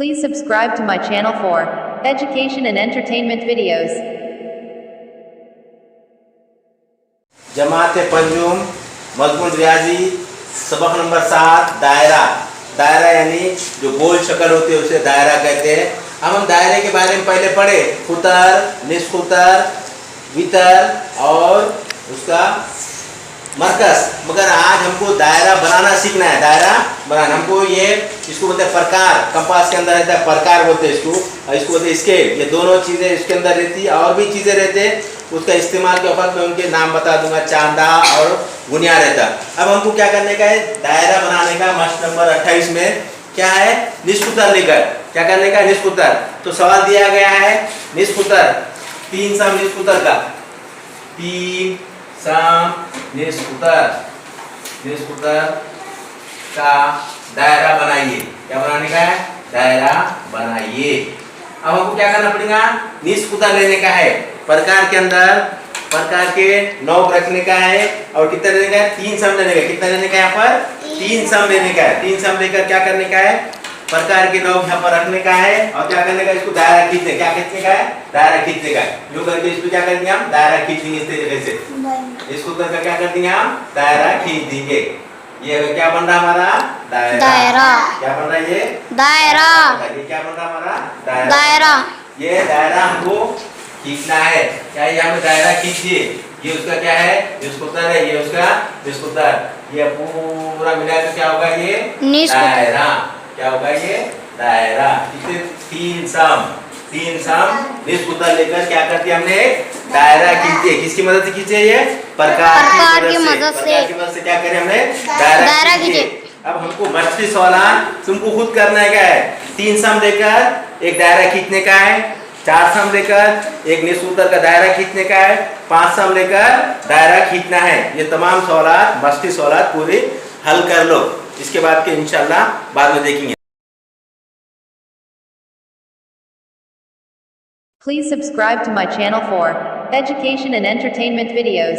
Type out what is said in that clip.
Please subscribe to my channel for education and entertainment videos. जमात पंजुम मजमून रियाजी सबक number 7 दायरा। दायरा यानी जो गोल शक्ल होती है उसे दायरा कहते हैं। अब हम दायरे के बारे में पहले पढ़े, कुतर, निष्कुतर, वितर और उसका मरकज। मगर आज हमको दायरा बनाना सीखना है। दायरा बनाना हमको ये इसको बोलते हैं प्रकार। कंपास के अंदर रहता है प्रकार बोलते हैं इसको, और इसको बोलते हैं स्केल। ये दोनों चीज़ें इसके अंदर रहती है और भी चीज़ें रहते हैं, उसका इस्तेमाल के वक्त मैं उनके नाम बता दूंगा, चांदा और गुनिया रहता। अब हमको क्या करने का है, दायरा बनाने का। मस्ट नंबर 28 में क्या है, निष्कुतर लेकर क्या करने का, निष्कुतर। तो सवाल दिया गया है निष्कुतर, 3 सम निष्कुतर का, 3 सम निष्कुतर का दायरा बनाइए। क्या बनाने का है, दायरा बनाइए। अब हमको क्या करना पड़ेगा, निष्कुतर लेने का है। प्रकार के अंदर प्रकार के 9 रखने का है और कितना लेने का है, 3 सम लेने का। कितना लेने का है, यहाँ पर 3 सम लेने का है। 3 सम लेकर क्या करने का है, प्रकार के 9 यहाँ पर रखने का है और क्या करने का है, इसको दायरा खींचने। क्या खींचने का है, दायरा खींचने का। जो करके इसको क्या कर देंगे हम, दायरा खींच देंगे इस तरीके से। इसको करके क्या कर देंगे हम, दायरा खींच देंगे। ये क्या बन रहा हमारा, दायरा। क्या बन रहा है, ये दायरा। ये क्या बन रहा हमारा, दायरा। ये दायरा हमको खींचना है। क्या ये हमें दायरा खींचिए। ये उसका क्या है, निष्कुतर है, ये उसका निष्कुतर। ये पूरा मिलाकर क्या होगा, ये दायरा। क्या होगा, ये दायरा। इसे 3 सम निष्कुतर लेकर क्या करते हमने, दायरा खींचे। किसकी मदद से खींचे, ये प्रकार की मदद से क्या करें हमने, दायरा खींचे। अब हमको मछली सवाल तुमको खुद करना है। क्या है, 3 सम लेकर एक दायरा खींचने का है, 4 सम लेकर एक निष्कुतर का दायरा खींचने का है, 5 सम लेकर दायरा खींचना है। ये तमाम सवाल मछली सवाल पूरे हल कर लो। इसके बाद के इंशाल्लाह बाद में देखेंगे। Please subscribe to my channel for education and entertainment videos.